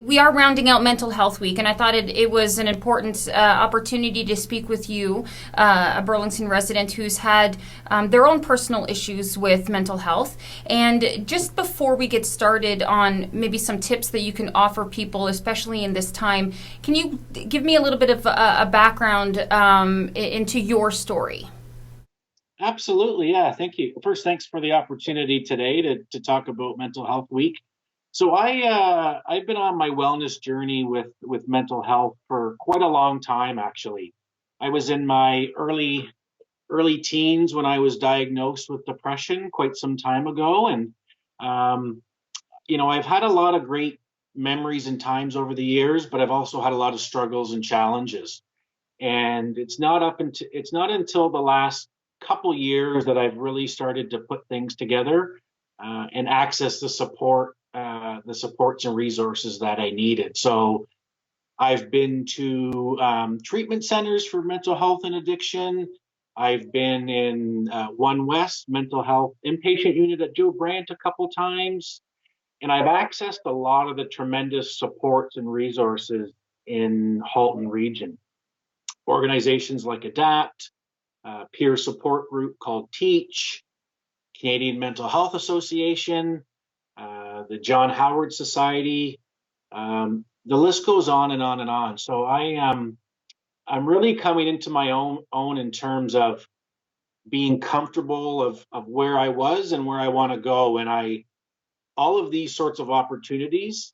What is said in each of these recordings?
We are rounding out Mental Health Week, and I thought it was an important opportunity to speak with you, a Burlington resident who's had their own personal issues with mental health. And just before we get started on maybe some tips that you can offer people, especially in this time, can you give me a little bit of a background into your story? Absolutely, yeah. Thank you. First, thanks for the opportunity today to talk about Mental Health Week. So I've been on my wellness journey with mental health for quite a long time, actually. I was in my early teens when I was diagnosed with depression quite some time ago, and um, I've had a lot of great memories and times over the years, but I've also had a lot of struggles and challenges. And it's not until the last couple years that I've really started to put things together and access the supports and resources that I needed. So I've been to treatment centers for mental health and addiction. I've been in One West mental health inpatient unit at Joe Brant a couple times, and I've accessed a lot of the tremendous supports and resources in Halton region. Organizations like ADAPT, peer support group called Teach, Canadian Mental Health Association, the John Howard Society. The list goes on and on and on. So I'm really coming into my own in terms of being comfortable of where I was and where I want to go. And I all of these sorts of opportunities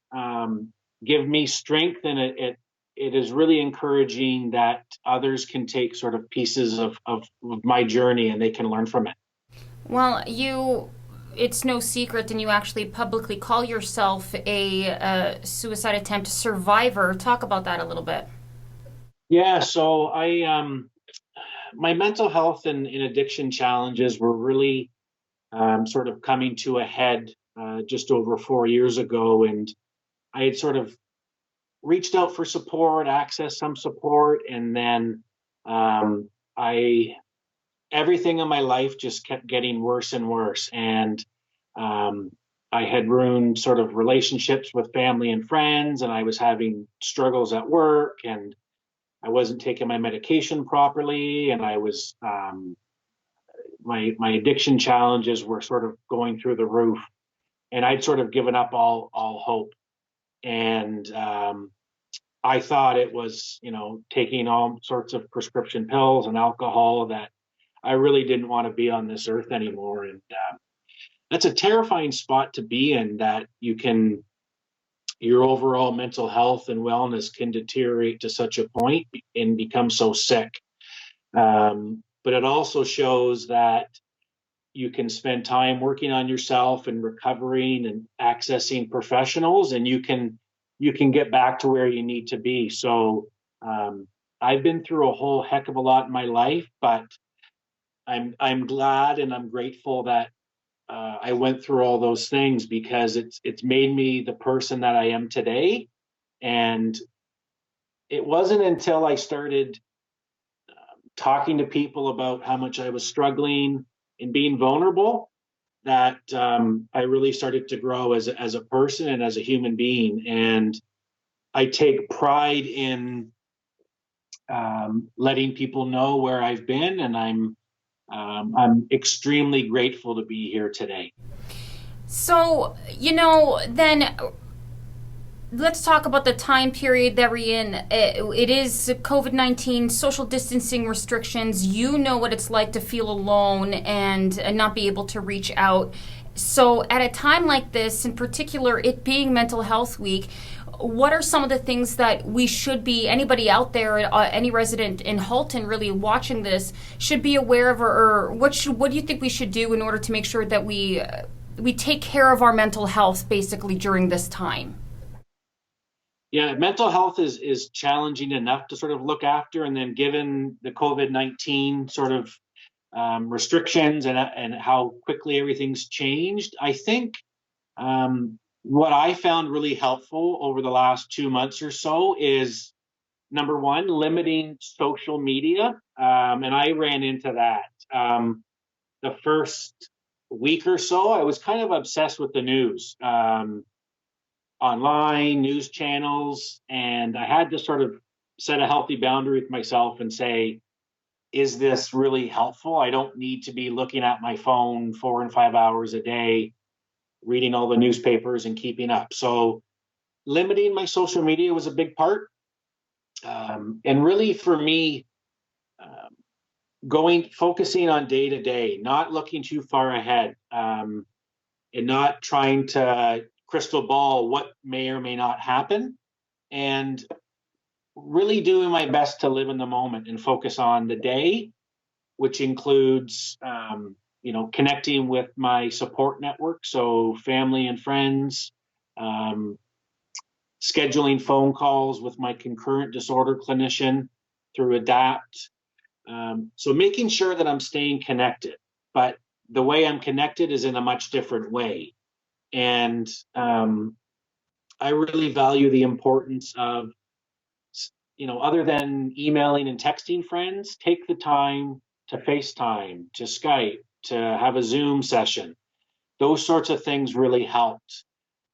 give me strength, and it is really encouraging that others can take sort of pieces of my journey and they can learn from it. Well, it's no secret, and you actually publicly call yourself a suicide attempt survivor. Talk about that a little bit. Yeah, so I my mental health and addiction challenges were really sort of coming to a head just over 4 years ago, and I had sort of reached out for support, accessed some support, and then I everything in my life just kept getting worse and worse. And um, I had ruined sort of relationships with family and friends, and I was having struggles at work, and I wasn't taking my medication properly, and I was my addiction challenges were sort of going through the roof, and I'd sort of given up all hope. And I thought it was, taking all sorts of prescription pills and alcohol that I really didn't want to be on this earth anymore. And that's a terrifying spot to be in, that your overall mental health and wellness can deteriorate to such a point and become so sick. But it also shows that you can spend time working on yourself and recovering and accessing professionals, and you can get back to where you need to be. So I've been through a whole heck of a lot in my life, but I'm glad and I'm grateful that I went through all those things, because it's made me the person that I am today. And it wasn't until I started talking to people about how much I was struggling and being vulnerable that I really started to grow as a person and as a human being. And I take pride in letting people know where I've been, and I'm extremely grateful to be here today. So, then let's talk about the time period that we're in. It is COVID-19, social distancing restrictions. You know what it's like to feel alone and not be able to reach out. So, at a time like this, in particular, it being Mental Health Week, what are some of the things that we should be, anybody out there, any resident in Halton really watching this, should be aware of, or what do you think we should do in order to make sure that we take care of our mental health basically during this time? Yeah, mental health is challenging enough to sort of look after, and then given the COVID-19 sort of restrictions and how quickly everything's changed, I think what I found really helpful over the last 2 months or so is, number one, limiting social media. And I ran into that. The first week or so, I was kind of obsessed with the news. online news channels, and I had to sort of set a healthy boundary with myself and say, is this really helpful? I don't need to be looking at my phone 4 and 5 hours a day, reading all the newspapers and keeping up. So limiting my social media was a big part. And really for me, focusing on day to day, not looking too far ahead, and not trying to crystal ball what may or may not happen, and really doing my best to live in the moment and focus on the day, which includes, connecting with my support network, so family and friends, um, scheduling phone calls with my concurrent disorder clinician through Adapt. So making sure that I'm staying connected, but the way I'm connected is in a much different way. And I really value the importance of, other than emailing and texting friends, take the time to FaceTime, to Skype, to have a Zoom session. Those sorts of things really helped.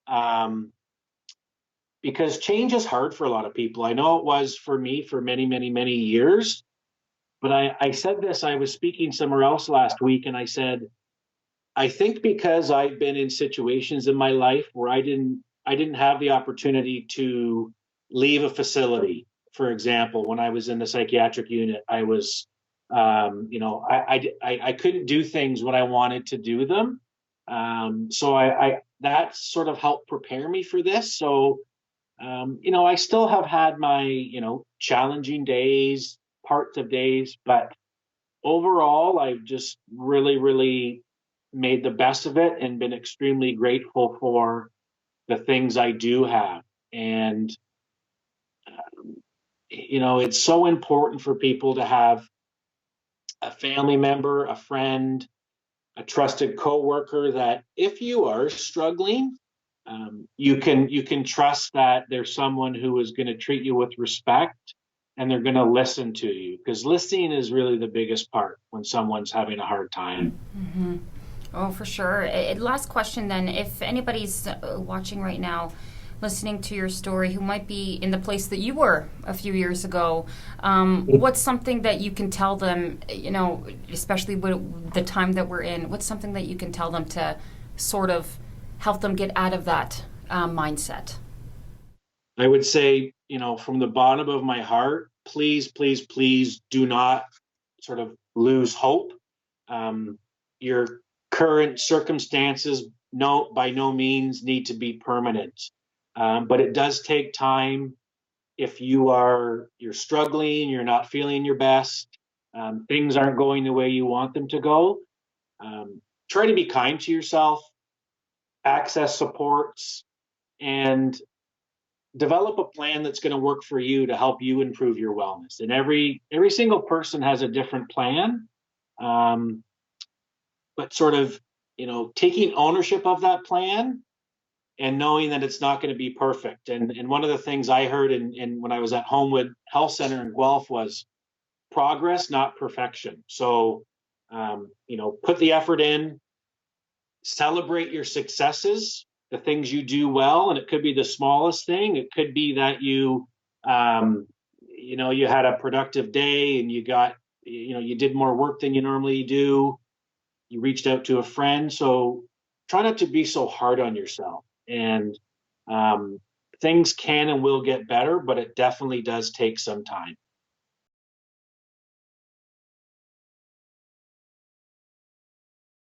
Um, because change is hard for a lot of people. I know it was for me for many, many, many years. But I said this, I was speaking somewhere else last week, and I said, I think because I've been in situations in my life where I didn't have the opportunity to leave a facility. For example, when I was in the psychiatric unit, I was, I couldn't do things when I wanted to do them. So I that sort of helped prepare me for this. So I still have had my, challenging days, parts of days, but overall, I've just really, really made the best of it and been extremely grateful for the things I do have. And, it's so important for people to have a family member, a friend, a trusted coworker that if you are struggling, you can trust that there's someone who is going to treat you with respect and they're going to listen to you, because listening is really the biggest part when someone's having a hard time. Mm-hmm. Oh, for sure. Last question then. If anybody's watching right now, listening to your story, who might be in the place that you were a few years ago, what's something that you can tell them, especially with the time that we're in, what's something that you can tell them to sort of help them get out of that mindset? I would say, from the bottom of my heart, please, please, please do not sort of lose hope. Your current circumstances, no, by no means need to be permanent. But it does take time. If you're struggling, you're not feeling your best, things aren't going the way you want them to go. Try to be kind to yourself, access supports, and develop a plan that's going to work for you to help you improve your wellness. And every single person has a different plan, um, but sort of taking ownership of that plan and knowing that it's not going to be perfect. And one of the things I heard in when I was at Homewood Health Center in Guelph was progress, not perfection. So put the effort in, celebrate your successes, the things you do well, and it could be the smallest thing. It could be that you had a productive day and you did more work than you normally do. You reached out to a friend. So try not to be so hard on yourself. And things can and will get better, but it definitely does take some time.